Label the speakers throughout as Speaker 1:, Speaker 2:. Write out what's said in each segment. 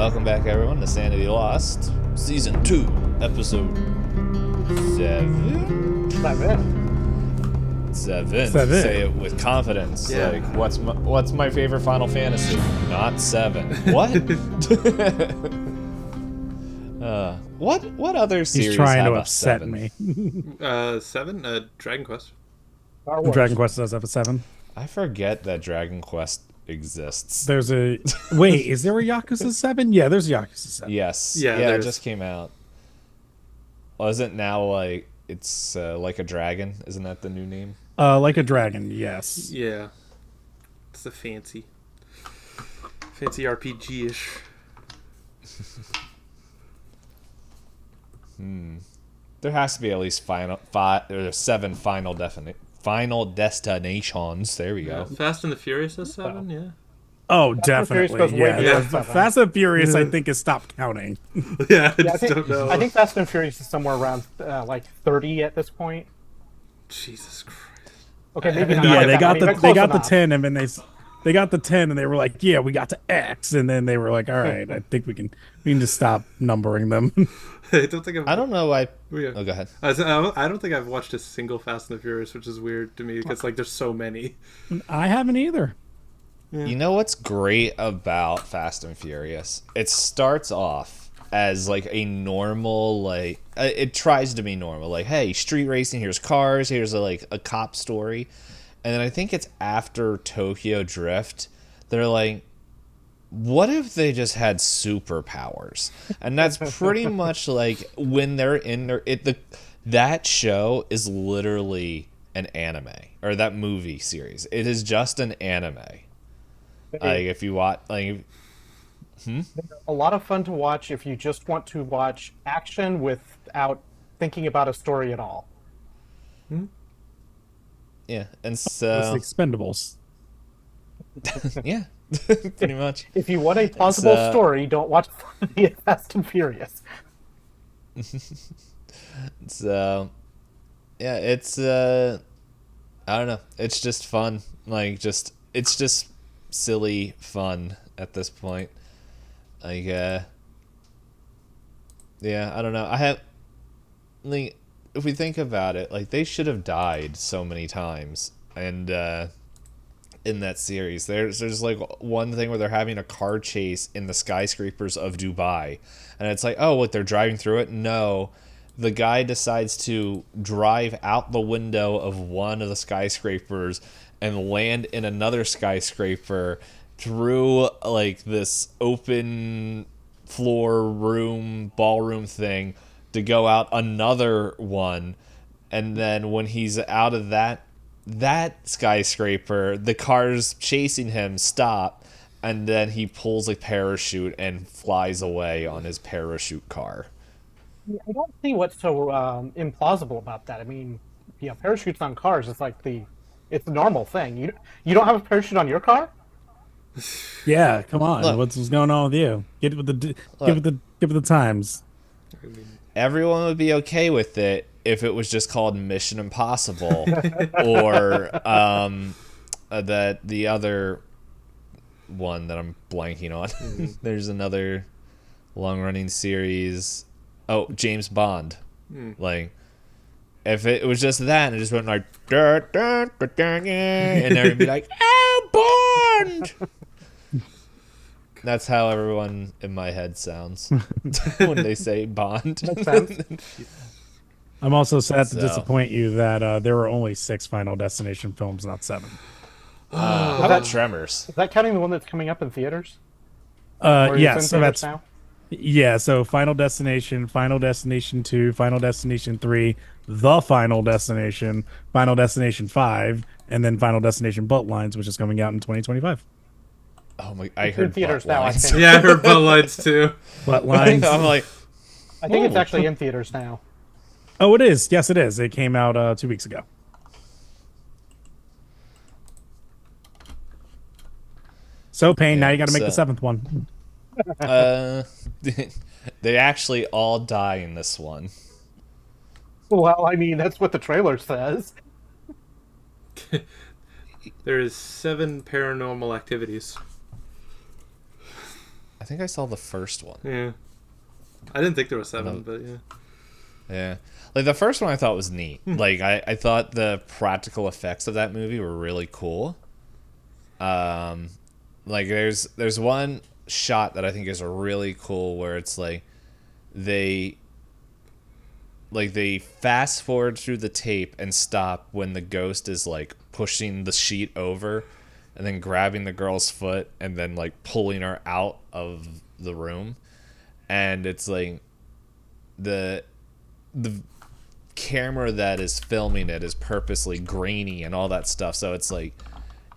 Speaker 1: Welcome back, everyone, to Sanity Lost, Season 2, Episode 7? Seven. Say it with confidence.
Speaker 2: Yeah.
Speaker 1: Like, what's my favorite Final Fantasy? Not 7. What? What other series
Speaker 3: He's trying
Speaker 1: have
Speaker 3: to
Speaker 1: a
Speaker 3: upset
Speaker 1: 7?
Speaker 3: me.
Speaker 2: 7? Dragon Quest.
Speaker 3: Dragon Quest does have a 7.
Speaker 1: I forget that Dragon Quest exists.
Speaker 3: There's a... Wait, is there a Yakuza 7? Yeah, there's a Yakuza 7.
Speaker 1: Yes.
Speaker 2: Yeah,
Speaker 1: It just came out. Wasn't now like it's like a dragon? Isn't that the new name?
Speaker 3: Like a Dragon, yes.
Speaker 2: Yeah. It's a fancy RPG-ish.
Speaker 1: There has to be at least 7 final destinations. There we go.
Speaker 2: Fast and the Furious has 7, yeah.
Speaker 3: Oh,
Speaker 4: and
Speaker 3: definitely.
Speaker 4: Furious goes way
Speaker 3: Yeah.
Speaker 4: beyond
Speaker 3: The
Speaker 4: 7.
Speaker 3: Fast and Furious, I think, has stopped counting.
Speaker 2: Yeah, I
Speaker 4: Yeah,
Speaker 2: just don't know.
Speaker 4: I think Fast and Furious is somewhere around like 30 at this point.
Speaker 2: Jesus Christ.
Speaker 4: Okay, maybe not.
Speaker 3: Yeah,
Speaker 4: like
Speaker 3: they
Speaker 4: that.
Speaker 3: got
Speaker 4: I mean,
Speaker 3: the
Speaker 4: but
Speaker 3: they
Speaker 4: close
Speaker 3: got the
Speaker 4: enough.
Speaker 3: 10, and then they got the 10, and they were like, "Yeah, we got to X," and then they were like, "All right, I think we can just stop numbering them."
Speaker 2: I don't think
Speaker 1: I don't know why.
Speaker 2: Yeah.
Speaker 1: Oh, go ahead.
Speaker 2: I don't think I've watched a single Fast and the Furious, which is weird to me because like there's so many.
Speaker 3: I haven't either.
Speaker 1: You know what's great about Fast and Furious? It starts off as like a normal, like it tries to be normal, like, hey, street racing, here's cars, here's a cop story. And then I think it's after Tokyo Drift, they're like, what if they just had superpowers? And that's pretty much like when they're in there. That show is literally an anime, or that movie series. It is just an anime. Like if you watch, like,
Speaker 4: A lot of fun to watch if you just want to watch action without thinking about a story at all.
Speaker 1: yeah, and
Speaker 3: It's
Speaker 1: so
Speaker 3: the Expendables.
Speaker 1: yeah, pretty much.
Speaker 4: If you want a plausible
Speaker 1: uh,
Speaker 4: story, don't watch Fast and Furious.
Speaker 1: So yeah, it's I don't know. It's just fun. It's just silly fun at this point. Like yeah, I don't know. If we think about it, like they should have died so many times, and in that series, there's like one thing where they're having a car chase in the skyscrapers of Dubai, and it's like, oh, what, they're driving through it? No, the guy decides to drive out the window of one of the skyscrapers and land in another skyscraper through like this open floor room ballroom thing to go out another one, and then when he's out of that skyscraper, the cars chasing him stop, and then he pulls a parachute and flies away on his parachute car.
Speaker 4: I don't see what's so implausible about that. I mean, yeah, parachutes on cars is like it's the normal thing. You don't have a parachute on your car?
Speaker 3: Yeah, come on.
Speaker 1: Look.
Speaker 3: What's going on with you? Get with the times.
Speaker 1: Everyone would be okay with it if it was just called Mission Impossible, or the other one that I'm blanking on. There's another long-running series. Oh, James Bond. Like, if it was just that, and it just went like, "Dur, dur, dur, dur, dur," and everyone would be like, "Oh, Bond!" That's how everyone in my head sounds when they say Bond.
Speaker 4: Makes sense.
Speaker 3: I'm also sad to
Speaker 1: So.
Speaker 3: disappoint you that there were only 6 Final Destination films, not 7.
Speaker 1: How about Tremors?
Speaker 4: Is that counting the one that's coming up in theaters? Or is it in
Speaker 3: Yes, so
Speaker 4: theaters
Speaker 3: that's
Speaker 4: now?
Speaker 3: yeah. So Final Destination, Final Destination 2, Final Destination 3, The Final Destination, Final Destination 5, and then Final Destination Bloodlines, which is coming out in 2025.
Speaker 1: Oh my! I
Speaker 4: in
Speaker 1: heard
Speaker 4: theaters
Speaker 1: butt
Speaker 4: now, I
Speaker 1: lines.
Speaker 4: think.
Speaker 2: Yeah, I heard Bloodlines too.
Speaker 3: Bloodlines.
Speaker 1: I'm like,
Speaker 4: I think it's
Speaker 1: Ooh.
Speaker 4: actually in theaters now.
Speaker 3: Oh, it is. Yes, it is. It came out 2 weeks ago. So, Payne, now you got to make the
Speaker 1: so-
Speaker 3: 7th one.
Speaker 1: they actually all die in this one.
Speaker 4: Well, I mean, that's what the trailer says.
Speaker 2: There is 7 paranormal activities.
Speaker 1: think I saw the first one.
Speaker 2: Yeah. I didn't think there was 7,
Speaker 1: No.
Speaker 2: but yeah.
Speaker 1: Yeah. Like, the first one I thought was neat. Like, I thought the practical effects of that movie were really cool. Like, there's one shot that I think is really cool where it's like they fast forward through the tape and stop when the ghost is like pushing the sheet over and then grabbing the girl's foot and then like pulling her out of the room. And it's like the camera that is filming it is purposely grainy and all that stuff, so it's like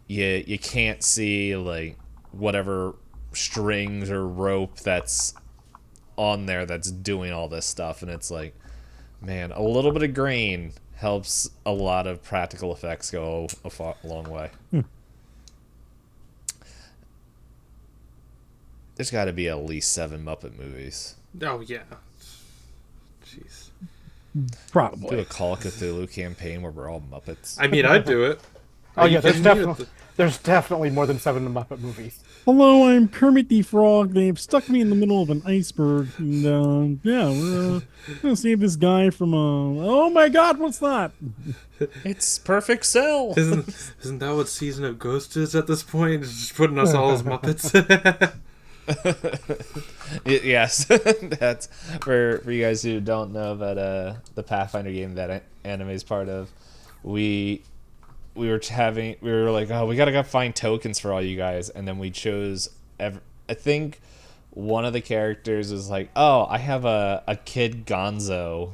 Speaker 1: you can't see like whatever strings or rope that's on there that's doing all this stuff. And it's like, man, a little bit of grain helps a lot of practical effects go a long way. There's got to be at least 7 Muppet movies.
Speaker 2: Oh, yeah. Jeez.
Speaker 1: Do
Speaker 3: Probably.
Speaker 1: a Call of Cthulhu campaign where we're all Muppets.
Speaker 2: I mean, I'd do it.
Speaker 4: Oh
Speaker 2: Are you
Speaker 4: yeah, there's
Speaker 2: kidding me?
Speaker 4: definitely more than 7 Muppet movies.
Speaker 3: Hello, I'm Kermit the Frog. They've stuck me in the middle of an iceberg. And, yeah, we're going to save this guy from oh my god, what's that?
Speaker 1: It's Perfect Cell.
Speaker 2: Isn't that what Season of Ghost is at this point? It's just putting us all as Muppets?
Speaker 1: Yes, that's for you guys who don't know about the Pathfinder game that anime is part of. We were like, oh, we gotta go find tokens for all you guys, and then we chose. I think one of the characters was like, oh, I have a Kid Gonzo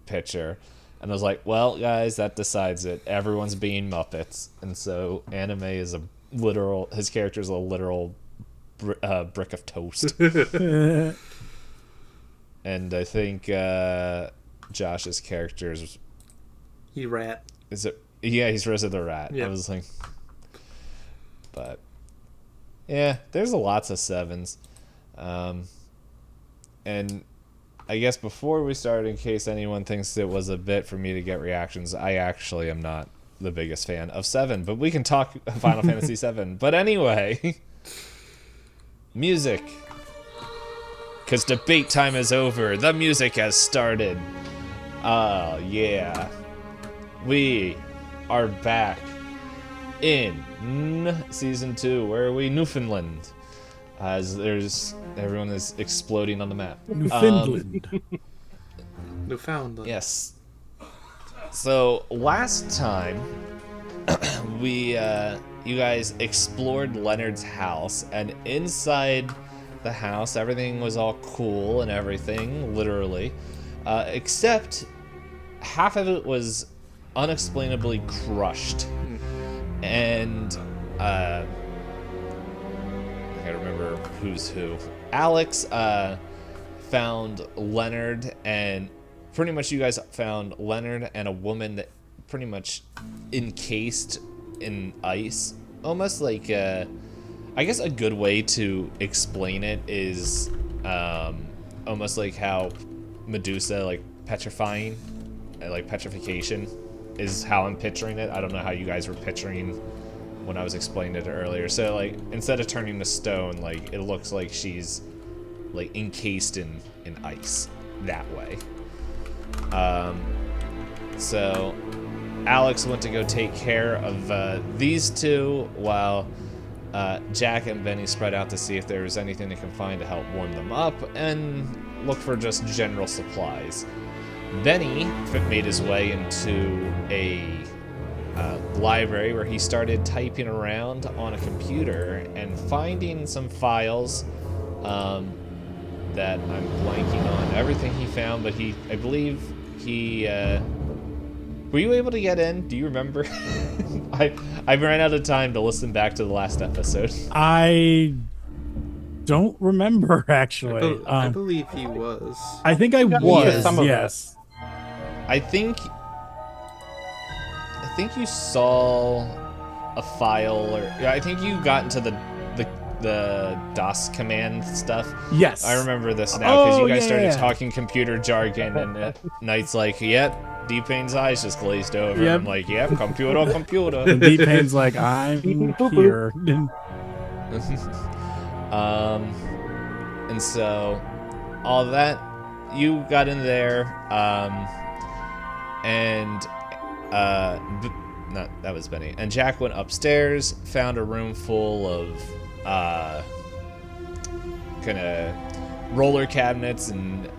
Speaker 1: picture, and I was like, well, guys, that decides it. Everyone's being Muppets, and so Anime is his character is a literal brick of toast. And I think Josh's character is
Speaker 2: Rat.
Speaker 1: Is it? Yeah, he's Reza the Rat.
Speaker 2: Yeah.
Speaker 1: I was like, but yeah, there's lots of 7s, and I guess before we start, in case anyone thinks it was a bit for me to get reactions, I actually am not the biggest fan of 7, but we can talk Final Fantasy 7. But anyway, music, because debate time is over. The music has started. Oh yeah. We are back in Season 2. Where are we? Newfoundland. As everyone is exploding on the map.
Speaker 3: Newfoundland.
Speaker 2: Newfoundland.
Speaker 1: Yes. So last time, you guys explored Leonard's house, and inside the house, everything was all cool and everything, literally, except half of it was unexplainably crushed. And I gotta remember who's who. Alex found Leonard, and pretty much you guys found Leonard and a woman that pretty much encased in ice. Almost like I guess a good way to explain it is almost like how Medusa, like petrifying, like petrification is how I'm picturing it. I don't know how you guys were picturing when I was explaining it earlier. So like instead of turning to stone, like it looks like she's like encased in ice that way. So Alex went to go take care of these two while Jack and Benny spread out to see if there was anything they can find to help warm them up and look for just general supplies. Benny made his way into a library where he started typing around on a computer and finding some files that I'm blanking on everything he found, but I believe he were you able to get in? Do you remember? I ran out of time to listen back to the last episode.
Speaker 3: I don't remember, actually.
Speaker 2: I believe he was.
Speaker 3: I think I was, yes.
Speaker 1: I think you saw a file, or I think you got into the DOS command stuff.
Speaker 3: Yes.
Speaker 1: I remember this now because you guys started
Speaker 3: yeah.
Speaker 1: talking computer jargon, and Knight's like, "Yep." D-Pain's eyes just glazed over.
Speaker 3: Yep.
Speaker 1: I'm like, "Yep, computer."
Speaker 3: And D-Pain's like, I'm here.
Speaker 1: And so all that, you got in there, and not that was Benny. And Jack went upstairs, found a room full of kind of roller cabinets and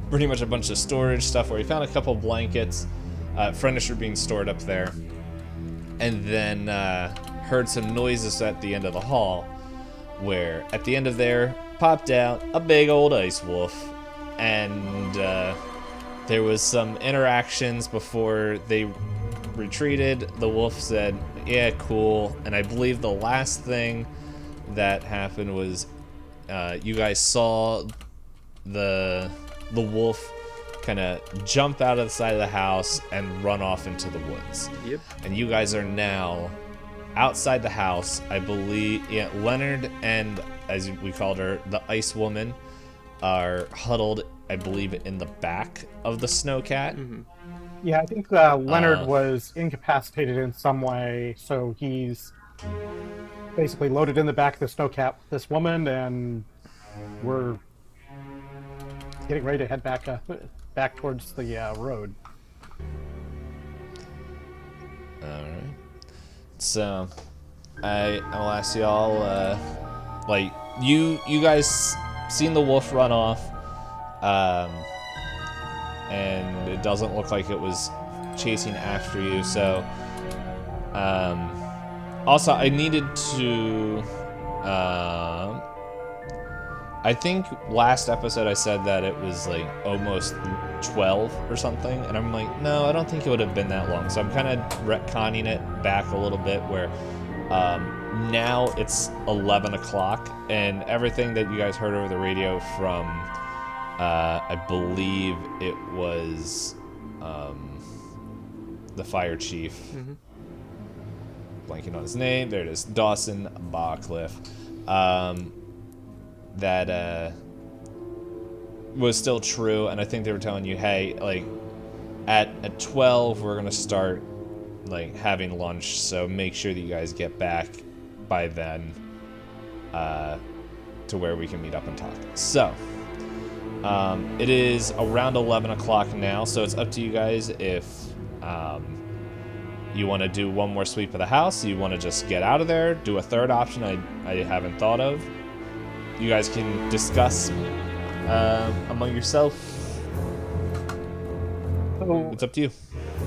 Speaker 1: pretty much a bunch of storage stuff. Where he found a couple blankets, furniture being stored up there, and then heard some noises at the end of the hall, where at the end of there popped out a big old ice wolf, and there was some interactions before they retreated. The wolf said, "Yeah, cool," and I believe the last thing that happened was you guys saw the wolf kind of jump out of the side of the house and run off into the woods.
Speaker 2: Yep.
Speaker 1: And you guys are now outside the house. I believe, yeah, Leonard and, as we called her, the Ice Woman, are huddled, I believe, in the back of the Snowcat.
Speaker 2: Mm-hmm.
Speaker 4: Yeah, I think Leonard was incapacitated in some way, so he's basically loaded in the back of the Snowcat with this woman, and we're getting ready to head back towards the road.
Speaker 1: Alright. So, I will ask y'all, like, you guys seen the wolf run off, and it doesn't look like it was chasing after you, so, also, I needed to, I think last episode I said that it was like almost 12 or something, and I'm like, no, I don't think it would have been that long. So I'm kind of retconning it back a little bit, where now it's 11 o'clock, and everything that you guys heard over the radio from, I believe it was the fire chief.
Speaker 2: Mm-hmm.
Speaker 1: Blanking on his name. There it is, Dawson Bachcliffe. That was still true, and I think they were telling you, hey, like, at 12 we're gonna start like having lunch, so make sure that you guys get back by then to where we can meet up and talk. So it is around 11 o'clock now, so it's up to you guys if you want to do one more sweep of the house, you want to just get out of there, do a third option I haven't thought of. You guys can discuss among yourself.
Speaker 4: So,
Speaker 1: It's up to you.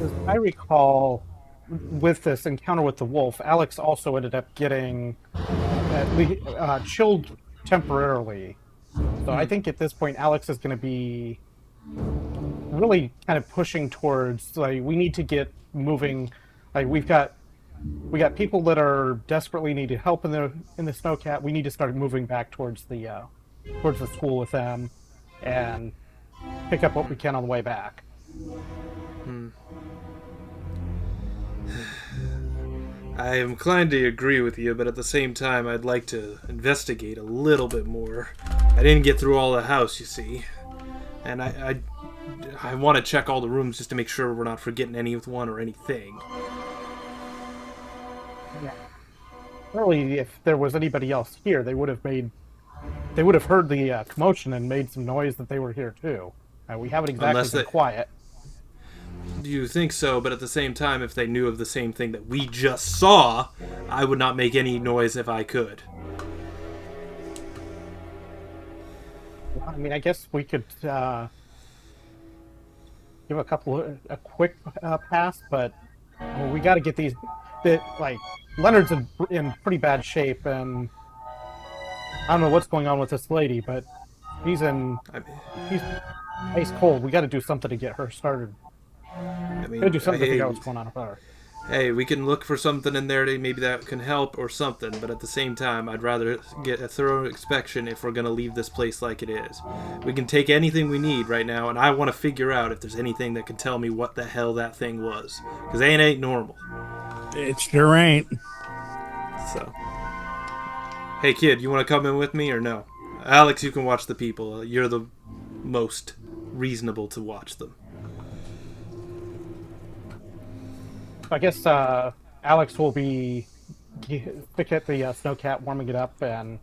Speaker 4: as I recall, with this encounter with the wolf, Alex also ended up getting chilled temporarily. So I think at this point, Alex is going to be really kind of pushing towards, like, we need to get moving. Like, we got people that are desperately needed help in the Snowcat. We need to start moving back towards the school with them, and pick up what we can on the way back.
Speaker 2: I am inclined to agree with you, but at the same time, I'd like to investigate a little bit more. I didn't get through all the house, you see, and I want to check all the rooms just to make sure we're not forgetting anyone or anything.
Speaker 4: Yeah. Really, if there was anybody else here, they would have heard the commotion and made some noise that they were here too. We haven't exactly been quiet.
Speaker 2: Do you think so? But at the same time, if they knew of the same thing that we just saw, I would not make any noise if I could.
Speaker 4: I mean, I guess we could give a quick pass, but we got to get these. Like, Leonard's in pretty bad shape, and I don't know what's going on with this lady, but he's ice cold. We got to do something to get her started.
Speaker 2: I mean,
Speaker 4: Gotta do something to figure out what's going on with her.
Speaker 2: Hey, we can look for something in there maybe that can help or something, but at the same time, I'd rather get a thorough inspection if we're going to leave this place like it is. We can take anything we need right now, and I want to figure out if there's anything that can tell me what the hell that thing was. Because it ain't normal.
Speaker 3: It sure ain't.
Speaker 2: So, hey kid, you want to come in with me or no? Alex, you can watch the people. You're the most reasonable to watch them.
Speaker 4: I guess Alex will be stick at the snowcat, warming it up, and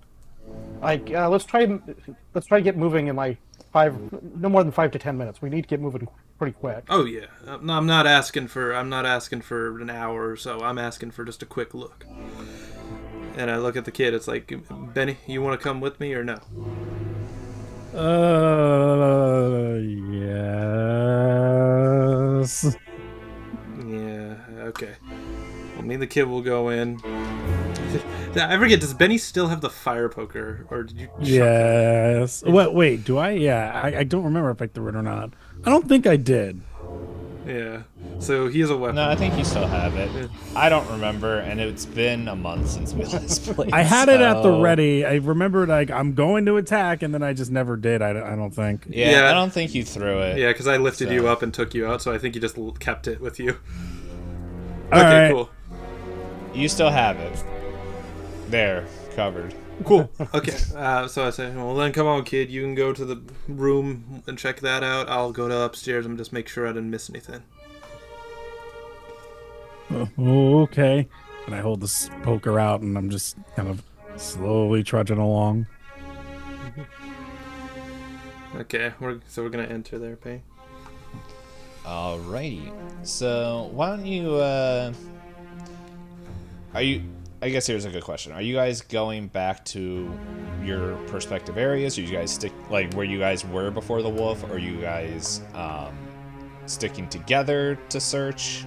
Speaker 4: like let's try to get moving in like no more than 5 to 10 minutes. We need to get moving pretty quick.
Speaker 2: Oh yeah, no, I'm not asking for an hour or so. I'm asking for just a quick look. And I look at the kid. It's like, Benny, you want to come with me or no?
Speaker 3: Yes.
Speaker 2: Yeah. Okay. Well, me and the kid will go in. I forget. Does Benny still have the fire poker, or did you? Chuck it?
Speaker 3: Yes. Wait, do I? Yeah, I don't remember if I threw it or not. I don't think I did.
Speaker 2: Yeah. So he has a weapon.
Speaker 1: No, I think you still have it.
Speaker 2: Yeah.
Speaker 1: I don't remember, and it's been a month since we last played.
Speaker 3: I had it at the
Speaker 1: so-
Speaker 3: ready. I remembered like I'm going to attack, and then I just never did. I don't think.
Speaker 1: Yeah,
Speaker 2: Yeah.
Speaker 1: I don't think you threw it.
Speaker 2: Yeah, because I lifted
Speaker 1: So-
Speaker 2: you up and took you out, so I think you just kept it with you.
Speaker 3: All
Speaker 2: Okay,
Speaker 3: right.
Speaker 2: cool.
Speaker 1: You still have it. There, covered.
Speaker 2: Cool. Okay. So I say, well, then come on, kid. You can go to the room and check that out. I'll go to upstairs and just make sure I didn't miss anything.
Speaker 3: Oh, okay. And I hold this poker out, and I'm just kind of slowly trudging along.
Speaker 2: Okay. We're gonna enter there, Pay.
Speaker 1: Alrighty. So why don't you? Are you? I guess here's a good question. Are you guys going back to your prospective areas? Or you guys stick like where you guys were before the wolf? Or are you guys sticking together to search?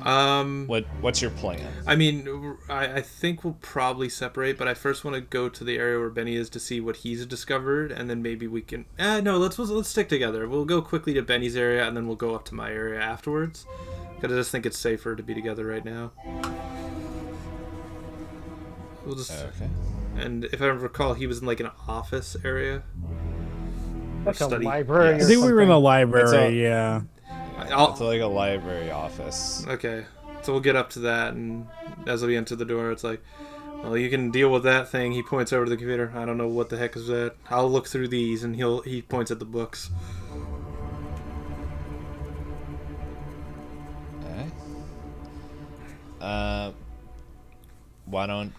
Speaker 1: What's your plan?
Speaker 2: I mean, I think we'll probably separate, but I first want to go to the area where Benny is to see what he's discovered, and then maybe we can. No, let's stick together. We'll go quickly to Benny's area, and then we'll go up to my area afterwards. Because I just think it's safer to be together right now. We'll just.
Speaker 1: Okay.
Speaker 2: And if I recall, he was in like an office area.
Speaker 4: Like a
Speaker 2: study.
Speaker 4: library.
Speaker 1: Yes.
Speaker 3: I
Speaker 4: Or
Speaker 3: think we were in the
Speaker 4: something.
Speaker 3: library. Yeah.
Speaker 1: It's like a library office.
Speaker 2: Okay, so we'll get up to that, and as we enter the door, it's like, well, you can deal with that thing. He points over to the computer. I don't know what the heck is that. I'll look through these, and he points at the books.
Speaker 1: Okay. Why don't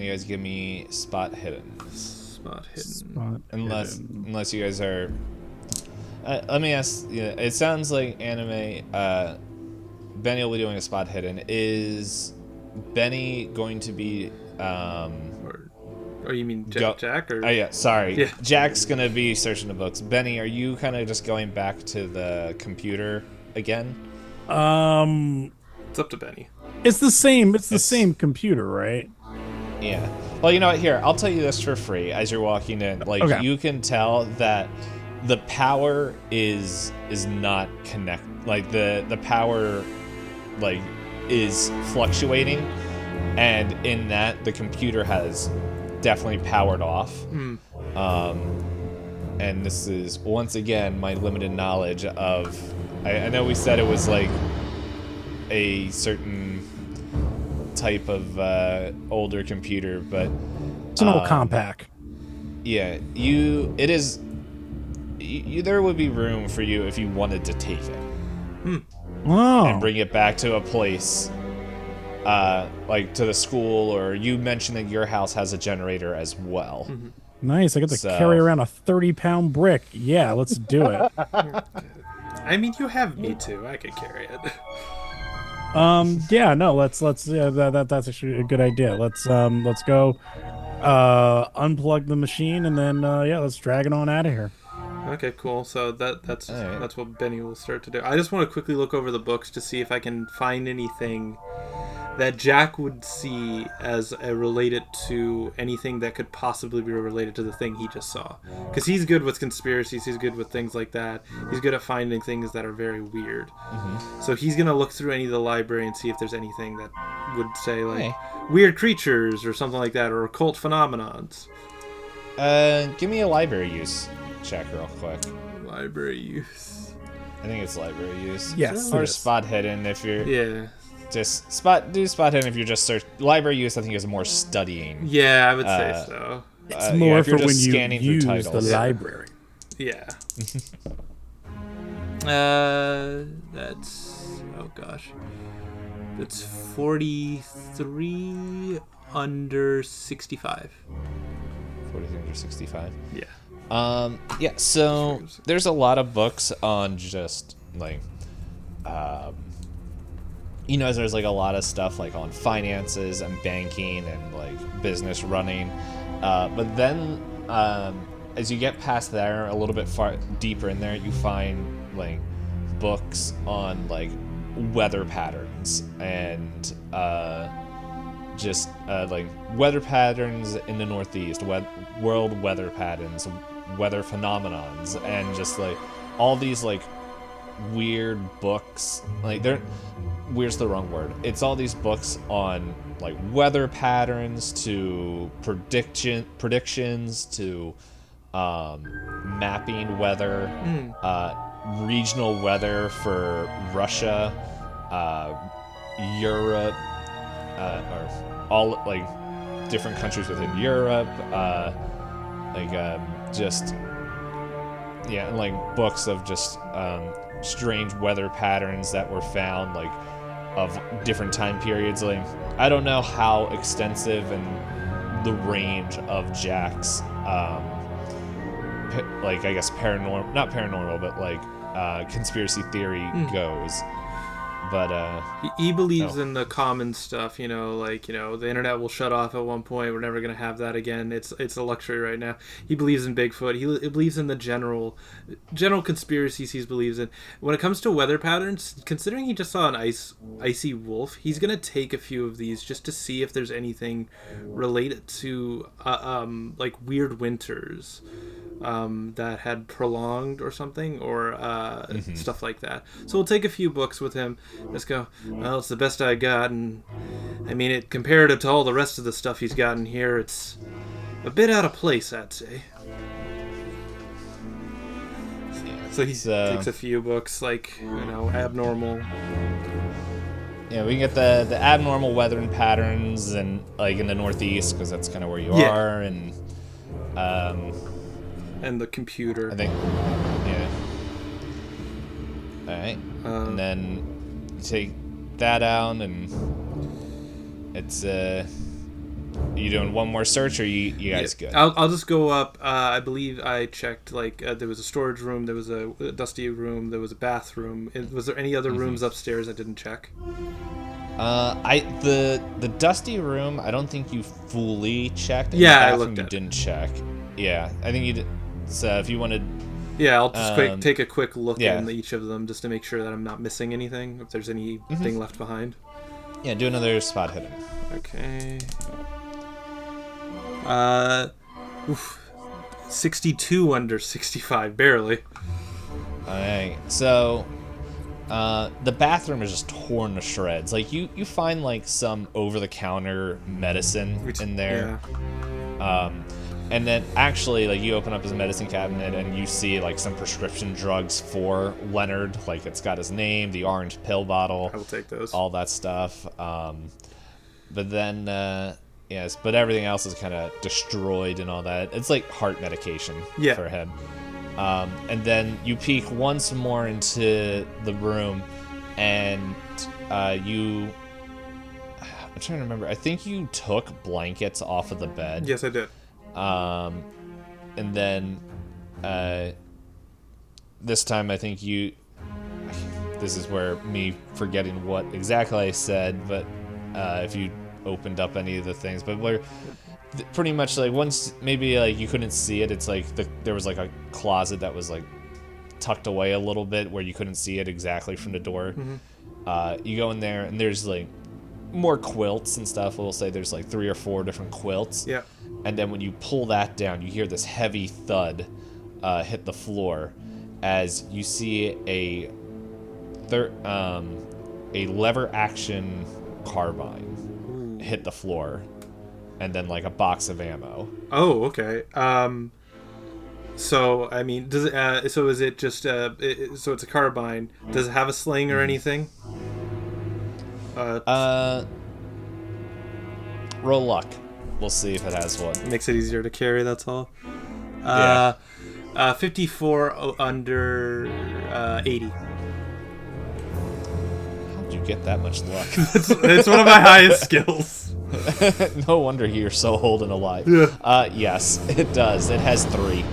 Speaker 1: you guys give me spot hidden?
Speaker 2: Spot hidden.
Speaker 3: Spot
Speaker 1: Unless
Speaker 3: hidden.
Speaker 1: unless you guys are. Let me ask. Yeah, it sounds like anime. Benny will be doing a spot hidden. Is Benny going to be?
Speaker 2: Or you mean
Speaker 1: Go-
Speaker 2: Jack? Or
Speaker 1: Oh yeah, sorry.
Speaker 2: Yeah.
Speaker 1: Jack's gonna be searching the books. Benny, are you kind of just going back to the computer again?
Speaker 2: it's up to Benny.
Speaker 3: It's the same. It's the same computer, right?
Speaker 1: Yeah. Well, you know what? Here, I'll tell you this for free as you're walking in. Like,
Speaker 3: Okay.
Speaker 1: you can tell that the power is not connect. Like the power, like, is fluctuating, and in that the computer has definitely powered off. And this is once again my limited knowledge of. I know we said it was like a certain type of older computer, but
Speaker 3: It's an old compact.
Speaker 1: yeah, it is. There would be room for you if you wanted to take it
Speaker 3: Oh,
Speaker 1: and bring it back to a place, like to the school, or you mentioned that your house has a generator as well.
Speaker 3: nice! I get to
Speaker 1: So-
Speaker 3: carry around a 30-pound brick. Yeah, let's do it.
Speaker 2: I mean, you have me too. I could carry it.
Speaker 3: Yeah, no, let's yeah, that's actually a good idea. Let's go unplug the machine, and then yeah, let's drag it on out of here.
Speaker 2: Okay, cool. So that's
Speaker 1: Alright.
Speaker 2: that's what Benny will start to do. I just want to quickly look over the books to see if I can find anything that Jack would see as related to anything that could possibly be related to the thing he just saw. Because he's good with conspiracies, he's good with things like that. He's good at finding things that are very weird. So he's gonna look through any of the library and see if there's anything that would say like
Speaker 1: Hey.
Speaker 2: weird creatures or something like that, or occult phenomenons.
Speaker 1: Give me a library use check real quick.
Speaker 2: Library use.
Speaker 1: I think it's library use.
Speaker 3: Yes,
Speaker 1: Or
Speaker 3: it is.
Speaker 1: spot hidden if you're
Speaker 2: Yeah.
Speaker 1: just spot hidden if you're just search. Library use I think is more studying.
Speaker 2: Yeah, I would say so.
Speaker 3: It's
Speaker 1: yeah,
Speaker 3: more
Speaker 1: if you're
Speaker 3: for when
Speaker 1: just
Speaker 3: you
Speaker 1: scanning through
Speaker 3: use the
Speaker 1: titles.
Speaker 3: library.
Speaker 2: Yeah. That's oh gosh. That's 43 under 65.
Speaker 1: 43 under 65.
Speaker 2: Yeah.
Speaker 1: Yeah, so there's a lot of books on just like there's like a lot of stuff like on finances and banking and like business running, but then as you get past there a little bit far deeper in there, you find like books on like weather patterns and just like weather patterns in the Northeast, world weather patterns, weather phenomenons, and just like all these like weird books. Like they're weird's the wrong word. It's all these books on like weather patterns to predictions to mapping weather, regional weather for Russia, Europe, or all like different countries within Europe, just yeah, and like books of just strange weather patterns that were found like of different time periods. Like I don't know how extensive and the range of Jack's like I guess not paranormal, but like conspiracy theory goes. But
Speaker 2: he believes in the common stuff, like the internet will shut off at one point. We're never gonna have that again. It's a luxury right now. He believes in Bigfoot. He believes in the general conspiracies he believes in. When it comes to weather patterns, considering he just saw an icy wolf, he's gonna take a few of these just to see if there's anything related to like weird winters. That had prolonged or something, or stuff like that. So we'll take a few books with him. Let's go, well, it's the best I got, and I mean, it comparative to all the rest of the stuff he's gotten here, it's a bit out of place, I'd say. So he takes a few books, like, abnormal.
Speaker 1: Yeah, we can get the abnormal weather and patterns, and like in the Northeast, because that's kind of where you are, and
Speaker 2: the computer.
Speaker 1: I think, yeah. All right, and then you take that out, and it's you doing one more search, or you guys good?
Speaker 2: I'll just go up. I believe I checked. Like there was a storage room, there was a dusty room, there was a bathroom. Was there any other rooms upstairs I didn't check?
Speaker 1: The dusty room, I don't think you fully checked.
Speaker 2: Yeah,
Speaker 1: the
Speaker 2: I
Speaker 1: bathroom
Speaker 2: looked at
Speaker 1: you didn't check. Yeah, I think you did. So if you wanted,
Speaker 2: yeah, I'll just take a quick look
Speaker 1: yeah.
Speaker 2: in each of them just to make sure that I'm not missing anything. If there's anything left behind.
Speaker 1: Yeah, do another spot hidden.
Speaker 2: Okay. 62 under 65, barely.
Speaker 1: Alright, so the bathroom is just torn to shreds. Like you find like some over-the-counter medicine in there.
Speaker 2: Yeah.
Speaker 1: And then actually, like, you open up his medicine cabinet and you see like some prescription drugs for Leonard. Like it's got his name, the orange pill bottle.
Speaker 2: I will take those.
Speaker 1: All that stuff. But then yes, but everything else is kind of destroyed and all that. It's like heart medication for him. And then you peek once more into the room, and I'm trying to remember. I think you took blankets off of the bed.
Speaker 2: Yes, I did.
Speaker 1: And then this time I think this is where me forgetting what exactly I said, but if you opened up any of the things, but where pretty much like once maybe like you couldn't see it, it's like there was like a closet that was like tucked away a little bit where you couldn't see it exactly from the door. You go in there and there's like more quilts and stuff. We'll say there's like 3 or 4 different quilts.
Speaker 2: Yeah.
Speaker 1: And then when you pull that down, you hear this heavy thud hit the floor as you see a lever action carbine hit the floor, and then like a box of ammo.
Speaker 2: Oh, okay. So I mean, does it? So is it just? So it's a carbine. Does it have a sling or anything?
Speaker 1: Roll luck. We'll see if it has one.
Speaker 2: Makes it easier to carry. That's all. 54 under 80.
Speaker 1: How'd you get that much luck?
Speaker 2: It's one of my highest skills.
Speaker 1: No wonder you're so old and alive.
Speaker 2: Yeah.
Speaker 1: Yes, it does. It has 3.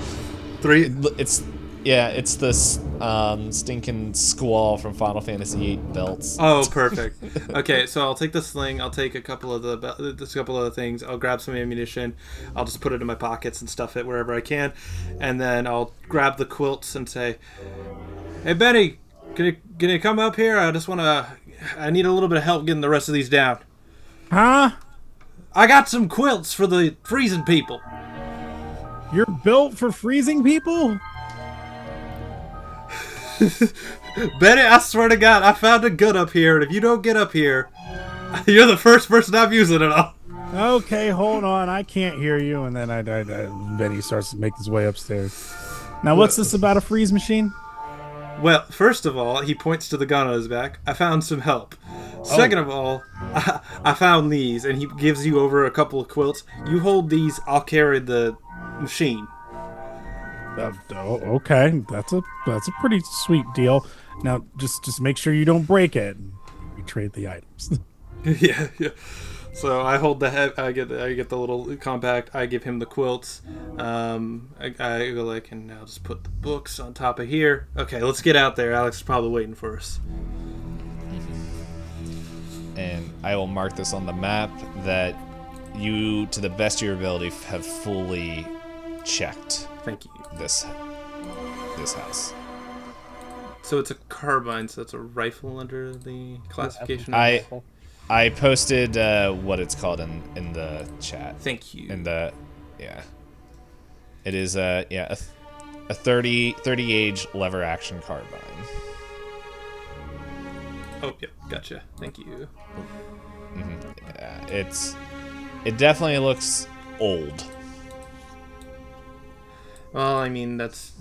Speaker 2: 3.
Speaker 1: It's this stinking squall from Final Fantasy VIII belts.
Speaker 2: Oh, perfect. Okay, so I'll take the sling. I'll take a couple of just a couple other things. I'll grab some ammunition. I'll just put it in my pockets and stuff it wherever I can, and then I'll grab the quilts and say, "Hey, Benny, can you come up here? I need a little bit of help getting the rest of these down.
Speaker 3: Huh?
Speaker 2: I got some quilts for the freezing people."
Speaker 3: You're built for freezing people?
Speaker 2: Benny, I swear to God, I found a gun up here, and if you don't get up here, you're the first person I'm using it on.
Speaker 3: Okay, hold on. I can't hear you. And then Benny starts to make his way upstairs. Now, what's this about a freeze machine?
Speaker 2: Well, first of all, he points to the gun on his back. I found some help. Second of all, I found these, and he gives you over a couple of quilts. You hold these, I'll carry the machine.
Speaker 3: Okay, that's a pretty sweet deal. Now, just make sure you don't break it. We trade the items.
Speaker 2: Yeah. So I hold the head. I get the little compact. I give him the quilts. I go like, and now just put the books on top of here. Okay, let's get out there. Alex is probably waiting for us.
Speaker 1: And I will mark this on the map that you, to the best of your ability, have fully checked.
Speaker 2: Thank you.
Speaker 1: This house.
Speaker 2: So it's a carbine. So it's a rifle under the classification.
Speaker 1: I posted what it's called in the chat.
Speaker 2: Thank you.
Speaker 1: It is a 30 gauge lever action carbine.
Speaker 2: Oh, yeah, gotcha. Thank you.
Speaker 1: Yeah, it definitely looks old.
Speaker 2: Well, I mean, that's,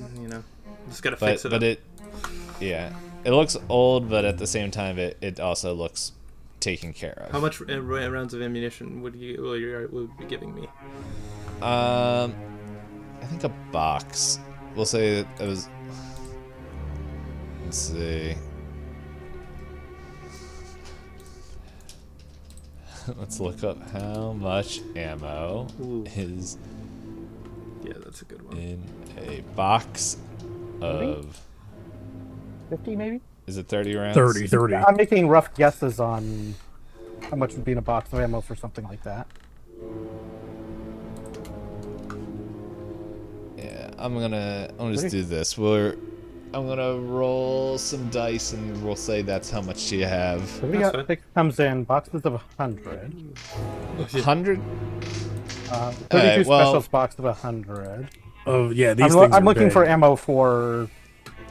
Speaker 2: just gotta fix it up.
Speaker 1: But it looks old, but at the same time, it also looks taken care of.
Speaker 2: How much rounds of ammunition would you be giving me?
Speaker 1: I think a box. We'll say that it was. Let's see. Let's look up how much ammo is.
Speaker 2: Yeah, that's a good one.
Speaker 1: In a box of
Speaker 4: 50 maybe?
Speaker 1: Is it 30 rounds?
Speaker 3: 30.
Speaker 4: I'm making rough guesses on how much would be in a box of ammo for something like that.
Speaker 1: Yeah, I'm gonna just do this. I'm gonna roll some dice and we'll say that's how much you have.
Speaker 4: 36 comes in boxes of 100.
Speaker 1: 100?
Speaker 4: 32
Speaker 1: well,
Speaker 4: specials box of 100.
Speaker 3: Oh yeah, these things
Speaker 4: I'm
Speaker 3: are
Speaker 4: looking
Speaker 3: big.
Speaker 4: for ammo for.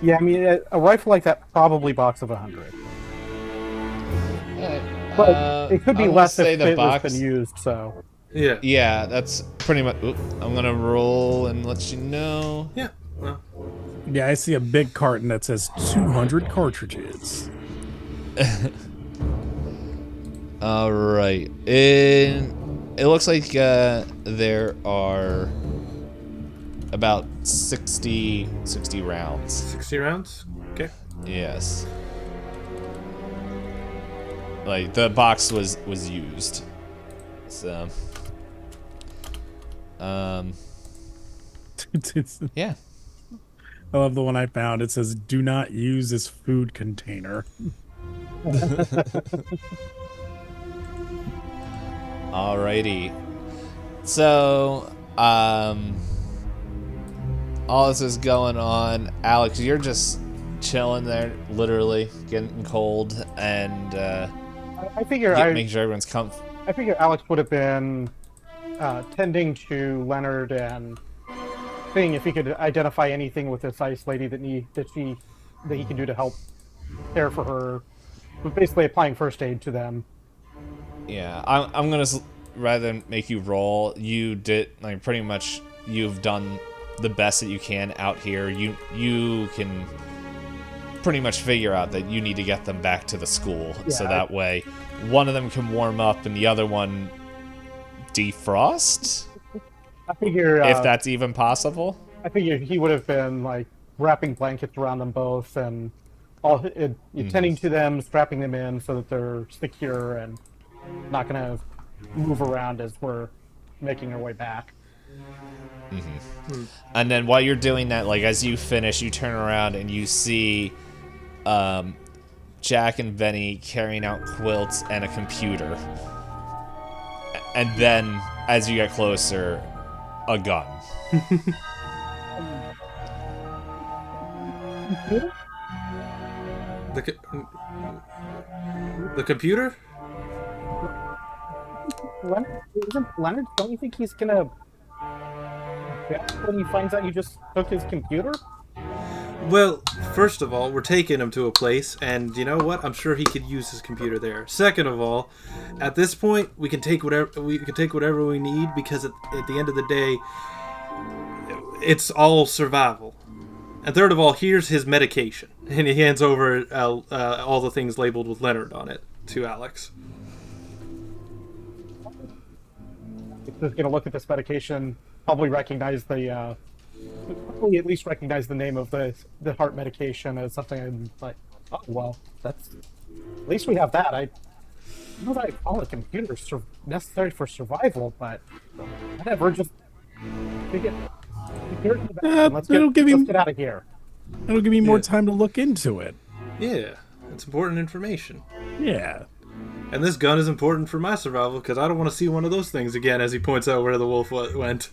Speaker 4: Yeah, I mean a rifle like that probably box of 100. But it could be less if it has been used. So.
Speaker 2: Yeah.
Speaker 1: Yeah, that's pretty much. I'm gonna roll and let you know.
Speaker 2: Yeah. Well.
Speaker 3: Yeah, I see a big carton that says 200 cartridges.
Speaker 1: All right. It looks like there are about 60 rounds.
Speaker 2: 60 rounds? Okay.
Speaker 1: Yes. Like the box was used. So yeah.
Speaker 3: I love the one I found. It says, "Do not use this food container."
Speaker 1: Alrighty. So, all this is going on. Alex, you're just chilling there, literally getting cold, and
Speaker 4: I figure
Speaker 1: making sure everyone's comfortable.
Speaker 4: I figure Alex would have been tending to Leonard and seeing if he could identify anything with this ice lady that he can do to help care for her. But basically applying first aid to them.
Speaker 1: Yeah, I'm gonna, rather than make you roll, you did, like, pretty much you've done the best that you can out here. You can pretty much figure out that you need to get them back to the school, so that way one of them can warm up and the other one defrost.
Speaker 4: I figure
Speaker 1: if that's even possible.
Speaker 4: I figure he would have been like wrapping blankets around them both and tending to them, strapping them in so that they're secure and not going to move around as we're making our way back.
Speaker 1: And then while you're doing that, like as you finish, you turn around and you see Jack and Benny carrying out quilts and a computer. And then, as you get closer, a gun.
Speaker 2: The computer?
Speaker 4: Leonard, don't you think he's gonna when he finds out you just took his computer?
Speaker 2: Well, first of all, we're taking him to a place, and you know what? I'm sure he could use his computer there. Second of all, at this point, we can take whatever we need because at the end of the day, it's all survival. And third of all, here's his medication, and he hands over all the things labeled with Leonard on it to Alex.
Speaker 4: He's gonna look at this medication, probably recognize probably at least recognize the name of the heart medication as something I'm like, oh well, that's at least we have that. I know that I call a computer necessary for survival, but whatever, just take it. Let's get out of here.
Speaker 3: It'll give me more time to look into it.
Speaker 2: Yeah, it's important information.
Speaker 3: Yeah.
Speaker 2: And this gun is important for my survival because I don't want to see one of those things again. As he points out where the wolf went.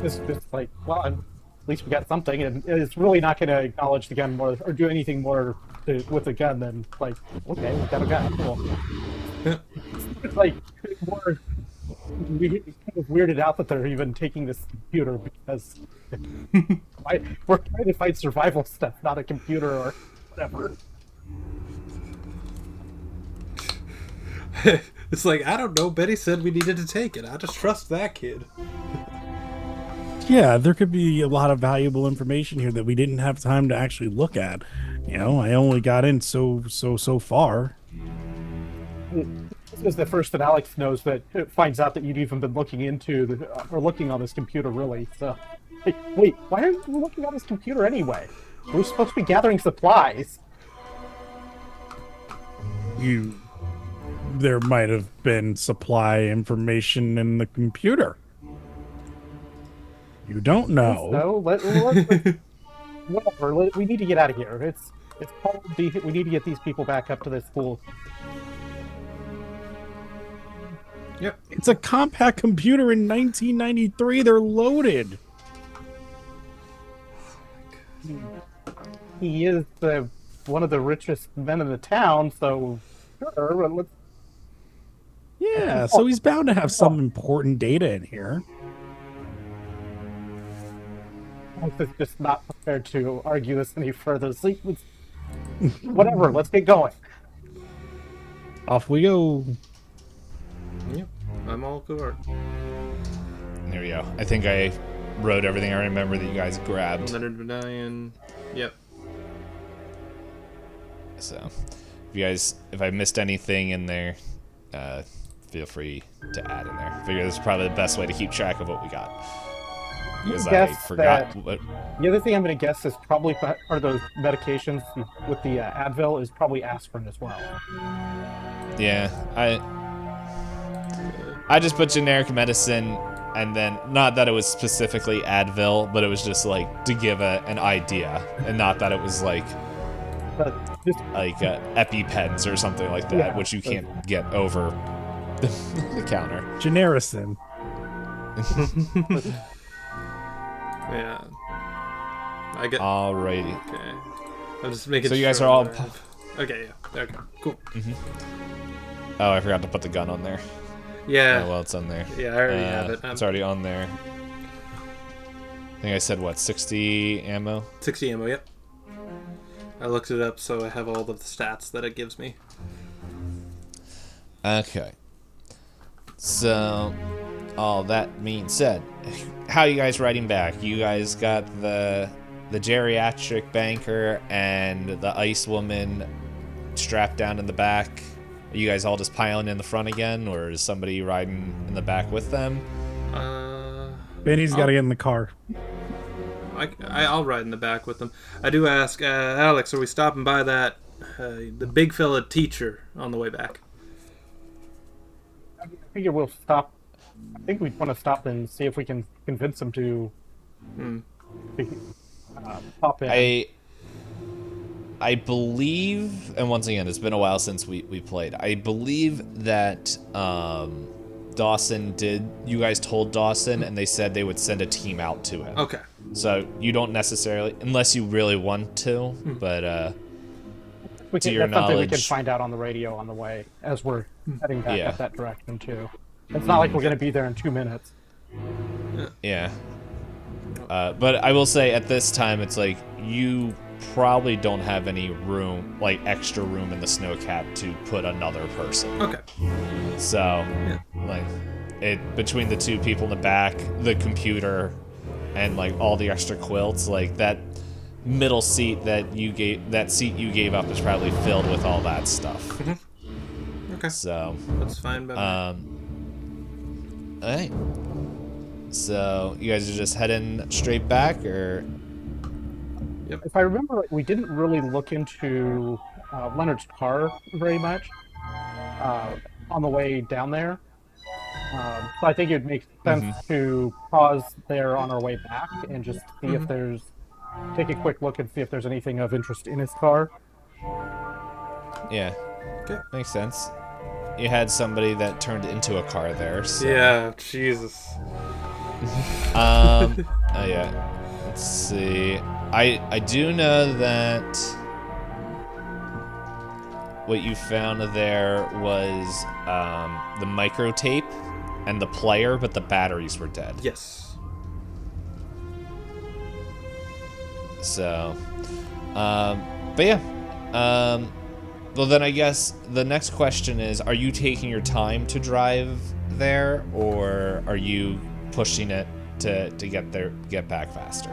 Speaker 4: It's just like, well, at least we got something, and it's really not going to acknowledge the gun more or do anything more with the gun than like, okay, we got a gun, cool. It's like more kind of weirded out that they're even taking this computer because we're trying to find survival stuff, not a computer or whatever.
Speaker 2: It's like, I don't know. Betty said we needed to take it. I just trust that kid.
Speaker 3: Yeah, there could be a lot of valuable information here that we didn't have time to actually look at. You know, I only got in so far.
Speaker 4: This is the first that Alex knows that finds out that you'd even been looking into or looking on this computer, really. So, like, wait, why are you looking on this computer anyway? We're supposed to be gathering supplies.
Speaker 3: There might have been supply information in the computer. You don't know.
Speaker 4: No, whatever. We need to get out of here. It's probably we need to get these people back up to the school.
Speaker 2: Yep.
Speaker 3: It's a compact computer in 1993. They're loaded.
Speaker 4: He is one of the richest men in the town, so sure. Let's.
Speaker 3: Yeah, so he's bound to have some important data in here.
Speaker 4: I'm just not prepared to argue this any further. So, whatever, let's get going.
Speaker 3: Off we go.
Speaker 2: Yep, I'm all good.
Speaker 1: There we go. I think I wrote everything I remember that you guys grabbed.
Speaker 2: Leonard Medallion. Yep.
Speaker 1: So, if I missed anything in there, feel free to add in there. I figure this is probably the best way to keep track of what we got. Because I forgot what...
Speaker 4: The other thing I'm going to guess is probably part of those medications with the Advil is probably aspirin as well.
Speaker 1: Yeah, I just put generic medicine, and then, not that it was specifically Advil, but it was just like to give an idea, and not that it was like EpiPens or something like that, which you can't get over the counter.
Speaker 3: Genericin.
Speaker 2: Yeah. I get.
Speaker 1: Alrighty.
Speaker 2: Okay. I'm just making.
Speaker 1: So you guys
Speaker 2: sure
Speaker 1: are all.
Speaker 2: Okay. Yeah. Okay. Cool.
Speaker 1: Oh, I forgot to put the gun on there.
Speaker 2: Yeah.
Speaker 1: Oh, well, it's on there.
Speaker 2: Yeah, I already have it.
Speaker 1: It's already on there. I think I said, what, 60 ammo?
Speaker 2: 60 ammo, yep. I looked it up, so I have all of the stats that it gives me.
Speaker 1: Okay. So, all that being said, how are you guys riding back? You guys got the geriatric banker and the ice woman strapped down in the back. Are you guys all just piling in the front again, or is somebody riding in the back with them?
Speaker 3: Benny's got to get in the car.
Speaker 2: I'll ride in the back with them. I do ask, Alex, are we stopping by that the big fella teacher on the way back?
Speaker 4: I figure we'll stop. I think we'd want to stop and see if we can convince them to pop in.
Speaker 1: I believe, and once again, it's been a while since we played. I believe that Dawson did. You guys told Dawson, and they said they would send a team out to him.
Speaker 2: Okay.
Speaker 1: So you don't necessarily, unless you really want to, but to your
Speaker 4: That's something we can
Speaker 1: knowledge,
Speaker 4: find out on the radio on the way as we're heading back
Speaker 1: Yeah.
Speaker 4: up that direction too. It's not like we're going to be there in 2 minutes.
Speaker 1: yeah. But I will say at this time, it's like you probably don't have any room, like extra room in the snowcat to put another person.
Speaker 2: Okay.
Speaker 1: So, like, between the two people in the back, the computer, and like all the extra quilts, like that middle seat that you gave up is probably filled with all that stuff.
Speaker 2: Okay.
Speaker 1: So,
Speaker 2: That's fine by me.
Speaker 1: all right. So you guys are just heading straight back, or
Speaker 4: If I remember, we didn't really look into Leonard's car very much on the way down there. So I think it would make sense to pause there on our way back and just see if take a quick look and see if there's anything of interest in his car.
Speaker 1: yeah,
Speaker 2: Okay.
Speaker 1: makes sense. You had somebody that turned into a car there. So.
Speaker 2: Yeah, Jesus.
Speaker 1: Oh yeah. Let's see. I do know that what you found there was the micro tape and the player, but the batteries were dead.
Speaker 2: Yes.
Speaker 1: So, but yeah. Well, then I guess the next question is: are you taking your time to drive there, or are you pushing it to get back faster?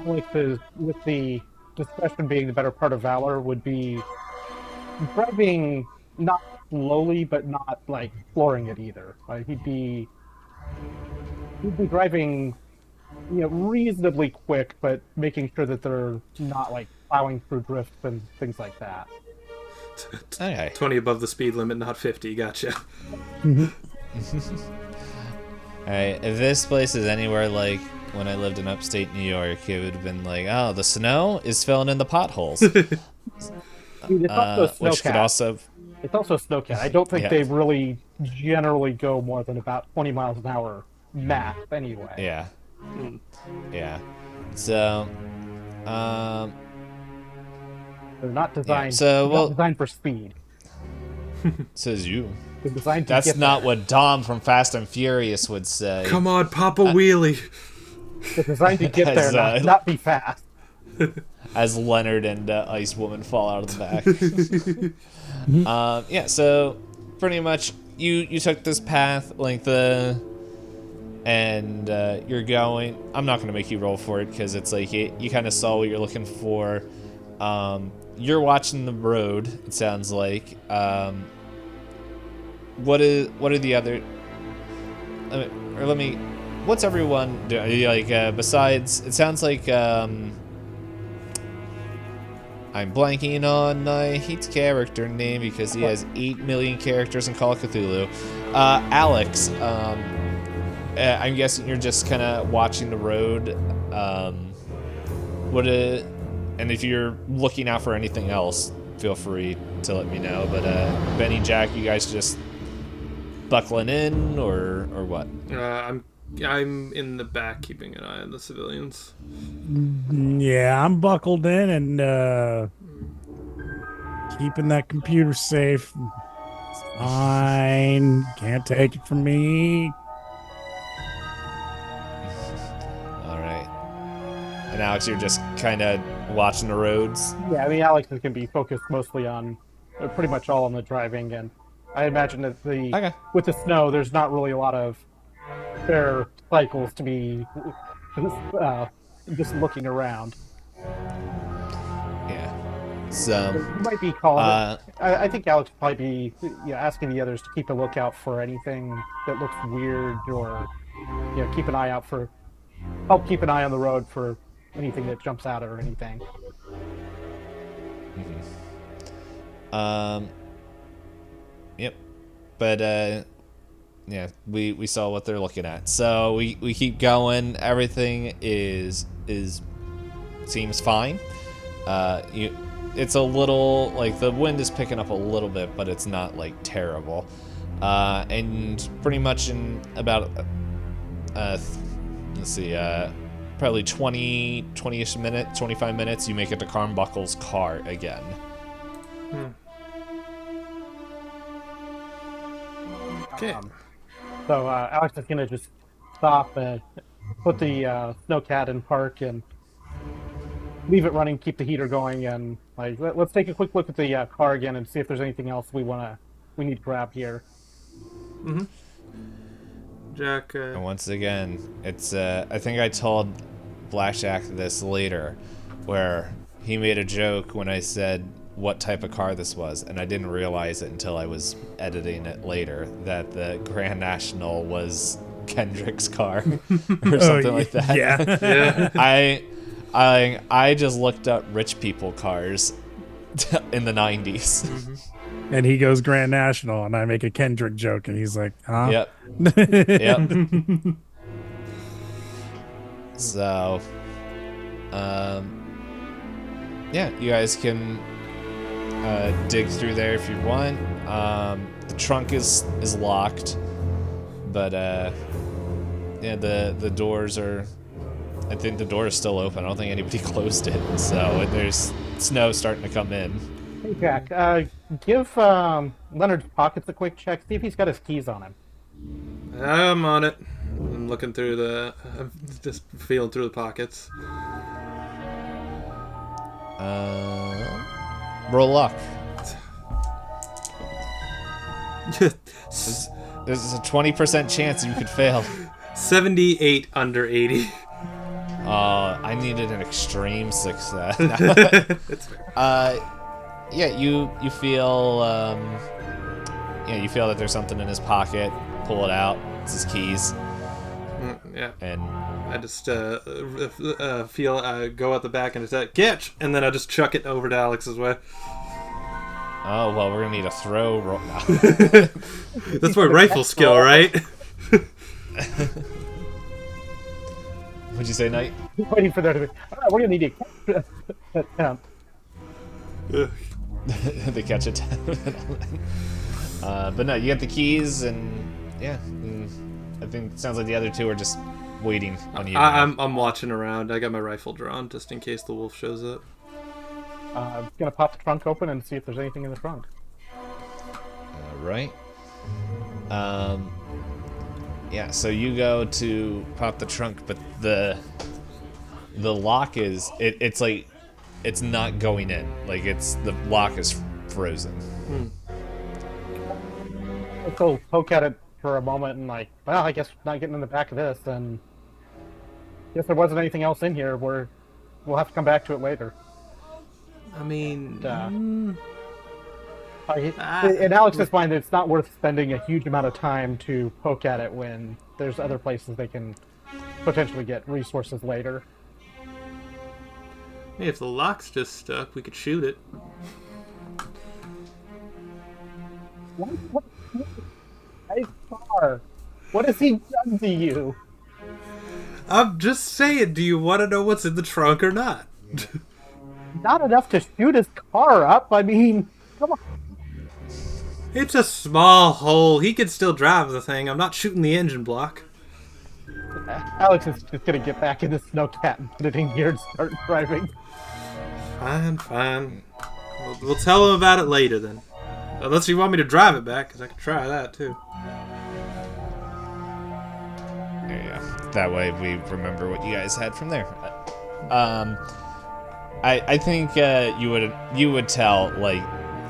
Speaker 4: With the discretion being the better part of valor, would be driving not slowly, but not like flooring it either. He'd be driving, reasonably quick, but making sure that they're not like plowing through drifts and things like that.
Speaker 1: Okay.
Speaker 2: 20 above the speed limit, not 50. Gotcha.
Speaker 1: Alright, if this place is anywhere like when I lived in upstate New York, it would have been like, oh, the snow is filling in the potholes.
Speaker 4: It's also
Speaker 1: Which could
Speaker 4: snowcat.
Speaker 1: also...
Speaker 4: It's also snowcat. I don't think
Speaker 1: Yeah.
Speaker 4: they really generally go more than about 20 miles an hour max anyway.
Speaker 1: Yeah. Yeah. So,
Speaker 4: They're not designed.
Speaker 1: so,
Speaker 4: they're
Speaker 1: well-
Speaker 4: not designed for speed.
Speaker 1: says you.
Speaker 4: They're designed to
Speaker 1: That's
Speaker 4: get
Speaker 1: not what Dom from Fast and Furious would say.
Speaker 2: Come on, Papa Wheelie.
Speaker 4: They're designed to get there,
Speaker 1: As,
Speaker 4: not be fast.
Speaker 1: As Leonard and Ice Woman fall out of the back. Yeah, so pretty much you took this path, like and you're going. I'm not gonna make you roll for it because it's like you kind of saw what you're looking for. You're watching the road. It sounds like. What are the other? Let me. What's everyone doing? Like besides, it sounds like I'm blanking on Heat's character name because he has 8 million characters in Call of Cthulhu. Alex, I'm guessing you're just kind of watching the road. And if you're looking out for anything else, feel free to let me know. But Benny, Jack, you guys just buckling in or what?
Speaker 2: I'm in the back keeping an eye on the civilians.
Speaker 3: Yeah, I'm buckled in and keeping that computer safe. It's fine. Can't take it from me.
Speaker 1: All right. And Alex, you're just kind of watching the roads.
Speaker 4: Yeah, I mean, Alex is going to be focused mostly on, pretty much all on the driving, and I imagine that
Speaker 1: Okay.
Speaker 4: with the snow, there's not really a lot of fair cycles to be just looking around.
Speaker 1: Yeah. So.
Speaker 4: You might be calling it. I think Alex would probably be asking the others to keep a lookout for anything that looks weird, or keep an eye out for help keep an eye on the road for anything that jumps out or anything.
Speaker 1: Yep. But yeah, we saw what they're looking at. So we keep going. Everything is seems fine. It's a little like the wind is picking up a little bit, but it's not like terrible. And pretty much in about let's see, probably 20-ish minutes, 25 minutes, you make it to Carnbuckle's car again.
Speaker 2: Okay.
Speaker 4: So Alex is gonna just stop and put the snowcat in park and leave it running, keep the heater going, and like let's take a quick look at the car again and see if there's anything else we need to grab here.
Speaker 2: Jack.
Speaker 1: And once again, it's I think I told Blackjack this later, where he made a joke when I said what type of car this was, and I didn't realize it until I was editing it later that the Grand National was Kendrick's car or something like that.
Speaker 3: Yeah.
Speaker 1: I just looked up rich people cars in the 90s.
Speaker 3: And he goes Grand National, and I make a Kendrick joke, and he's like, huh?
Speaker 1: Yep. Yep. So, yeah, you guys can dig through there if you want. The trunk is locked, but yeah, the doors are. I think the door is still open. I don't think anybody closed it, so there's snow starting to come in.
Speaker 4: Hey Jack, give Leonard's pockets a quick check. See if he's got his keys on him.
Speaker 2: I'm on it. I'm looking through I'm just feeling through the pockets.
Speaker 1: Roll luck.
Speaker 2: S-
Speaker 1: There's a 20% chance you could fail.
Speaker 2: 78 under 80.
Speaker 1: I needed an extreme success.
Speaker 2: It's fair.
Speaker 1: Yeah, you feel you feel that there's something in his pocket. Pull it out. It's his keys.
Speaker 2: Yeah.
Speaker 1: And
Speaker 2: I just feel go out the back and attack, catch, and then I just chuck it over to Alex's way.
Speaker 1: oh well, we're gonna need a throw roll.
Speaker 2: That's my rifle skill, right?
Speaker 1: What'd you say, Knight?
Speaker 4: Waiting for there to be. All right, we're gonna need to attempt.
Speaker 1: They catch it. But no, you get the keys, and yeah, I think it sounds like the other two are just waiting on you.
Speaker 2: I'm watching around. I got my rifle drawn just in case the wolf shows up.
Speaker 4: I'm gonna pop the trunk open and see if there's anything in the trunk.
Speaker 1: All right. Yeah, so you go to pop the trunk, but the lock is it's like it's not going in. Like the lock is frozen.
Speaker 4: Let's go poke at it for a moment and like, well, I guess not getting in the back of this, and guess there wasn't anything else in here. We'll have to come back to it later.
Speaker 2: I mean,
Speaker 4: In Alex's mind, it's not worth spending a huge amount of time to poke at it when there's other places they can potentially get resources later.
Speaker 2: hey, if the lock's just stuck, we could shoot it.
Speaker 4: What? Nice car. What has he done to you?
Speaker 2: I'm just saying, do you want to know what's in the trunk or not?
Speaker 4: Not enough to shoot his car up. I mean, come on.
Speaker 2: It's a small hole. He could still drive the thing. I'm not shooting the engine block.
Speaker 4: Alex is just gonna get back in the snowcat and put it in gear and start driving.
Speaker 2: Fine. We'll tell him about it later then. Unless you want me to drive it back, because I could try that too.
Speaker 1: Yeah, that way we remember what you guys had from there. I think you would tell like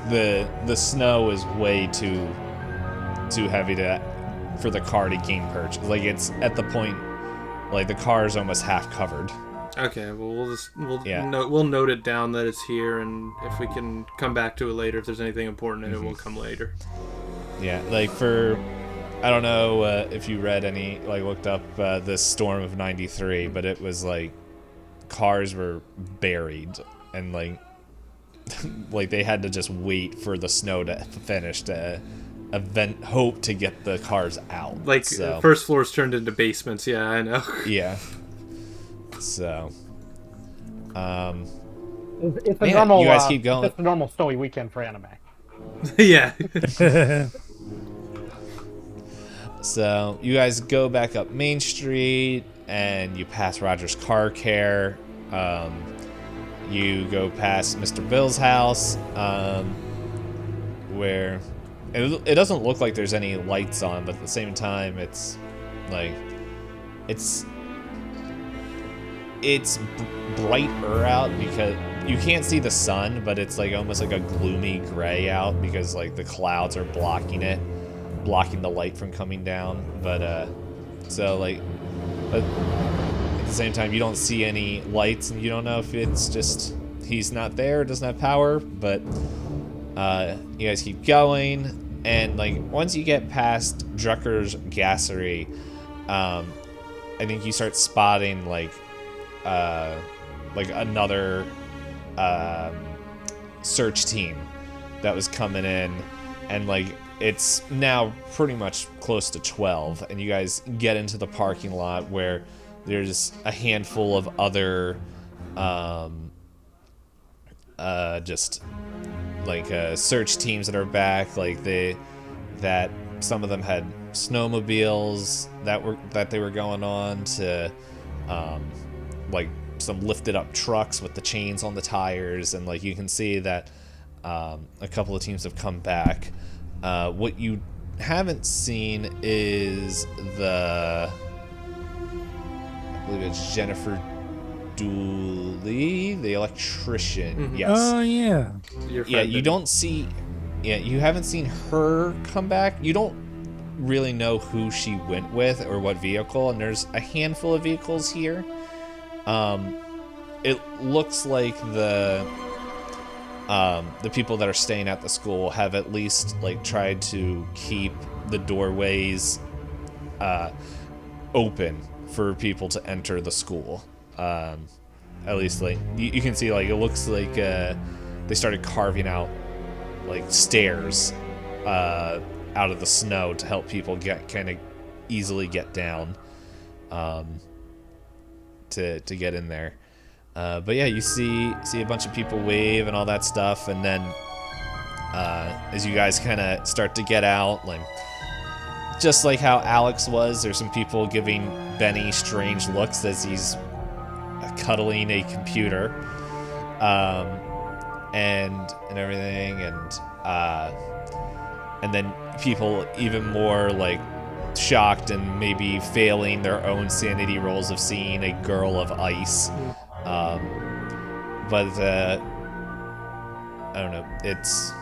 Speaker 1: the snow is way too heavy for the car to gain purchase. Like it's at the point like the car is almost half covered.
Speaker 2: Okay, well we'll note it down that it's here, and if we can come back to it later, if there's anything important in it, we'll come later.
Speaker 1: Yeah, like I don't know if you read any, like looked up the storm of '93, but it was like cars were buried and like like they had to just wait for the snow to finish to hope to get the cars out.
Speaker 2: Like,
Speaker 1: so
Speaker 2: first floor's turned into basements. Yeah, I know.
Speaker 1: yeah. So
Speaker 4: It's a
Speaker 1: Man,
Speaker 4: normal.
Speaker 1: you guys keep going.
Speaker 4: It's a normal snowy weekend for anime.
Speaker 2: Yeah.
Speaker 1: So you guys go back up Main Street and you pass Roger's Car Care. You go past Mr. Bill's house, where it doesn't look like there's any lights on, but at the same time, it's like it's brighter out because you can't see the sun, but it's like almost like a gloomy gray out because like the clouds are blocking the light from coming down. But so like, but at the same time, you don't see any lights, and you don't know if it's just he's not there, doesn't have power. But you guys keep going, and like once you get past Drucker's Gassery, I think you start spotting like another search team that was coming in, and like it's now pretty much close to 12, and you guys get into the parking lot where there's a handful of other just like search teams that are back, like that some of them had snowmobiles that they were going on to like some lifted up trucks with the chains on the tires, and like you can see that a couple of teams have come back. What you haven't seen is I believe it's Jennifer Dooley, the electrician.
Speaker 2: Mm-hmm.
Speaker 1: Yes.
Speaker 3: Oh yeah.
Speaker 1: You haven't seen her come back. You don't really know who she went with or what vehicle, and there's a handful of vehicles here. It looks like the people that are staying at the school have at least like tried to keep the doorways open for people to enter the school. At least like you can see, like it looks like they started carving out like stairs out of the snow to help people kind of easily get down to get in there. But yeah, you see a bunch of people wave and all that stuff, and then as you guys kind of start to get out, like just like how Alex was, there's some people giving Benny strange looks as he's cuddling a computer, and everything, and then people even more like shocked and maybe failing their own sanity rolls of seeing a girl of ice. But I don't know. It's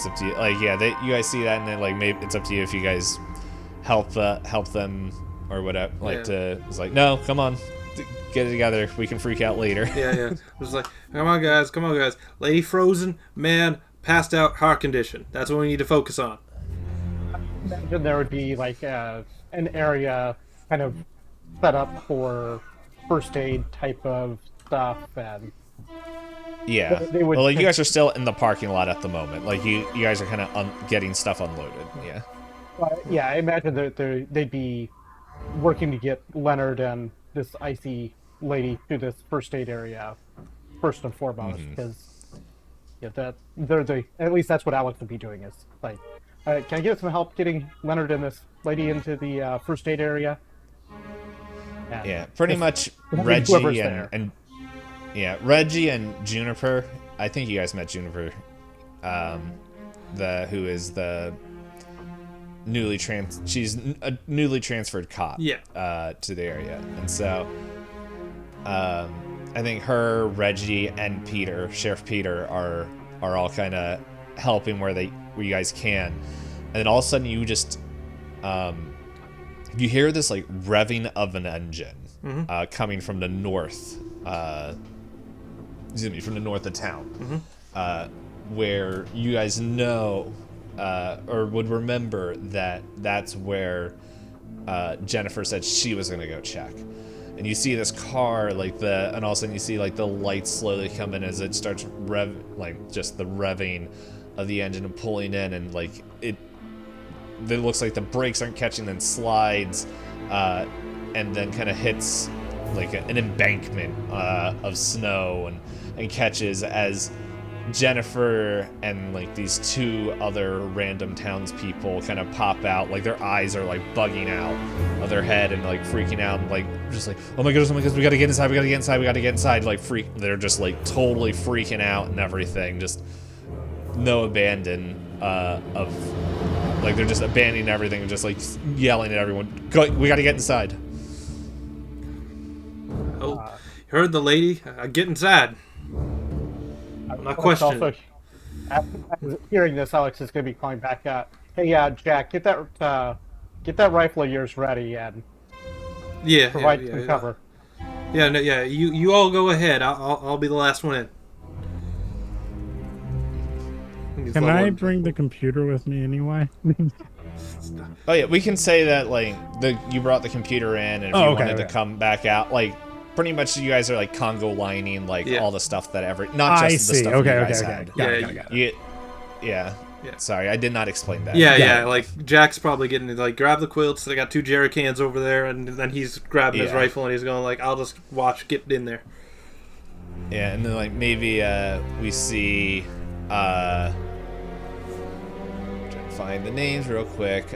Speaker 1: up to you. Like, yeah, you guys see that, and then like maybe it's up to you if you guys help them or whatever. Like, it's like, no, come on, get it together. We can freak out later.
Speaker 2: Yeah. It was like, come on, guys. Lady frozen, man passed out, heart condition. That's what we need to focus on.
Speaker 4: Imagine there would be like an area kind of set up for first aid type of stuff, and
Speaker 1: yeah.
Speaker 4: they would.
Speaker 1: Well, like, you guys are still in the parking lot at the moment. Like you guys are kind of getting stuff unloaded. Yeah.
Speaker 4: Yeah, I imagine that they'd be working to get Leonard and this icy lady to this first aid area first and foremost, because at least that's what Alex would be doing, is like, can I get some help getting Leonard and this lady into the first aid area? And
Speaker 1: yeah, pretty much Reggie and Reggie and Juniper. I think you guys met Juniper, who is the she's a newly transferred cop.
Speaker 2: Yeah.
Speaker 1: To the area, and so I think her, Reggie, and Sheriff Peter are all kind of helping where you guys can, and then all of a sudden you just you hear this like revving of an engine coming from the north. From the north of town, where you guys know or would remember that's where Jennifer said she was gonna go check. And you see this car, and all of a sudden you see like the lights slowly come in as it starts just the revving of the engine and pulling in, and like it looks like the brakes aren't catching, then slides, and then kind of hits like an embankment of snow and catches as Jennifer and like these two other random townspeople kind of pop out, like their eyes are like bugging out of their head and like freaking out, and like just like, oh my goodness, we gotta get inside, we gotta get inside, we gotta get inside, like they're just like totally freaking out and everything, just no abandon of like they're just abandoning everything and just like yelling at everyone, go, we gotta get inside.
Speaker 2: Oh, you heard the lady? Get inside. My question.
Speaker 4: Also, after hearing this, Alex is going to be calling back out. Hey, Jack, get that rifle of yours ready and provide some cover.
Speaker 2: Yeah, no, yeah. You all go ahead. I'll be the last one in.
Speaker 3: Can I bring the computer with me anyway?
Speaker 1: Oh yeah, we can say that like you brought the computer in, and if you wanted to come back out, like pretty much you guys are like Congo lining like all the stuff that not just the stuff you guys had.
Speaker 3: Got it.
Speaker 1: Yeah. Sorry, I did not explain that.
Speaker 2: Yeah. Like Jack's probably getting like grab the quilts. They got 2 jerry cans over there, and then he's grabbing his rifle and he's going like, I'll just get in there.
Speaker 1: Yeah, and then like maybe we see trying to find the names real quick.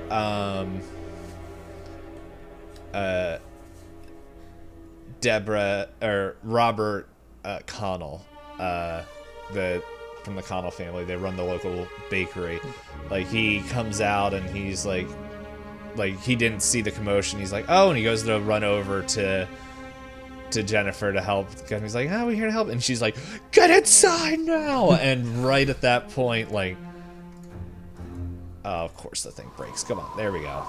Speaker 1: Deborah or Robert Connell, from the Connell family. They run the local bakery. Like he comes out and he's like he didn't see the commotion. He's like, oh, and he goes to run over to Jennifer to help. And he's like, oh, we're here to help. And she's like, get inside now. And right at that point, like, oh, of course the thing breaks. Come on, there we go.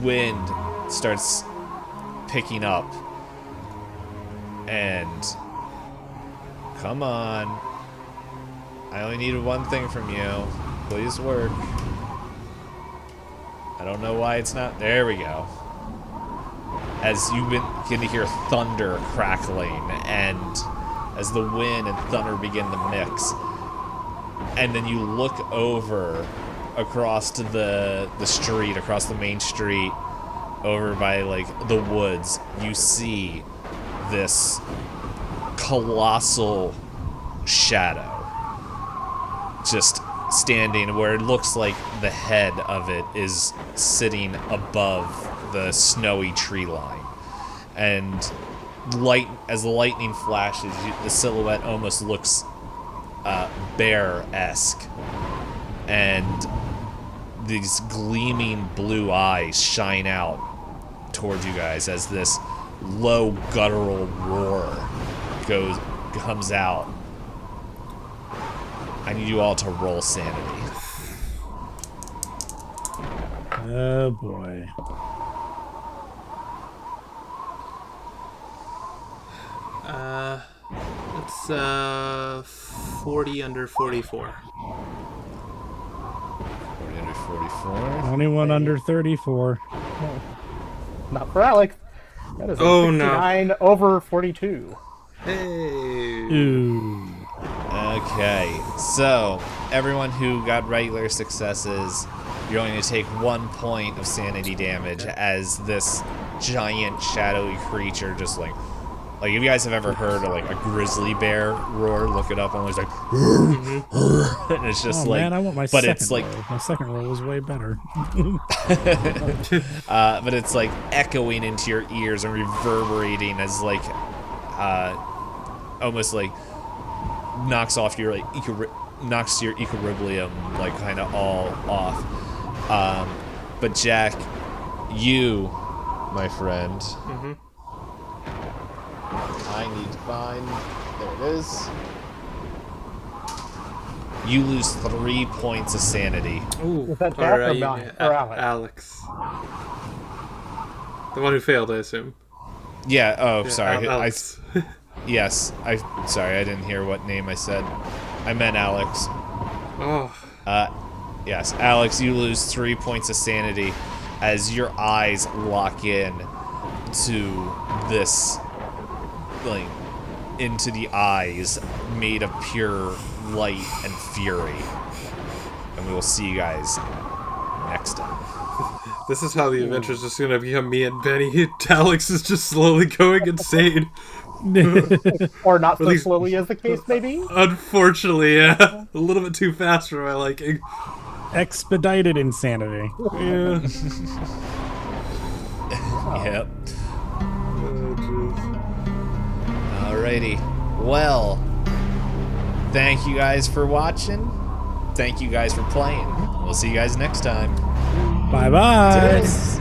Speaker 1: Wind starts picking up. And come on, I only need one thing from you. Please work. I don't know why it's not. There we go. As you begin to hear thunder crackling, and as the wind and thunder begin to mix, and then you look over across to the street, across the main street, over by like the woods, you see this colossal shadow just standing where it looks like the head of it is sitting above the snowy tree line, and as the lightning flashes, the silhouette almost looks bear-esque, and these gleaming blue eyes shine out towards you guys as this low guttural roar comes out. I need you all to roll sanity.
Speaker 3: Oh boy.
Speaker 2: It's 40 under 44.
Speaker 1: 40 under 44.
Speaker 3: Anyone under 34.
Speaker 4: Not for Alex. That is a 69 over 42.
Speaker 2: Hey.
Speaker 3: Ooh.
Speaker 1: Okay, so everyone who got regular successes, you're going to take 1 point of sanity damage as this giant shadowy creature just like if you guys have ever heard of like a grizzly bear roar, look it up, and it's like and it's just
Speaker 3: man, I want my
Speaker 1: but
Speaker 3: second
Speaker 1: it's like
Speaker 3: roll. My second roll was way better.
Speaker 1: but it's like echoing into your ears and reverberating as like almost like knocks your equilibrium like kind of all off. But Jack, you, my friend, I need to find, there it is. You lose 3 points of sanity.
Speaker 2: Ooh,
Speaker 4: Is that Jack or Alex?
Speaker 2: Alex. The one who failed, I assume.
Speaker 1: Yeah, oh, sorry.
Speaker 2: Alex.
Speaker 1: Yes, sorry, I didn't hear what name I said. I meant Alex.
Speaker 2: Oh.
Speaker 1: Yes, Alex, you lose 3 points of sanity as your eyes lock in to this, like, into the eyes made of pure light and fury. And we will see you guys next time.
Speaker 2: This is how the adventure's just gonna become me and Benny. Alex is just slowly going insane.
Speaker 4: Or not so
Speaker 2: least-
Speaker 4: slowly as the case may be.
Speaker 2: Unfortunately, yeah. A little bit too fast for my liking.
Speaker 3: Expedited insanity.
Speaker 2: Yeah.
Speaker 1: Yep.
Speaker 2: Oh, jeez.
Speaker 1: Alrighty. Well, thank you guys for watching. Thank you guys for playing. We'll see you guys next time.
Speaker 3: Bye bye.
Speaker 1: Cheers.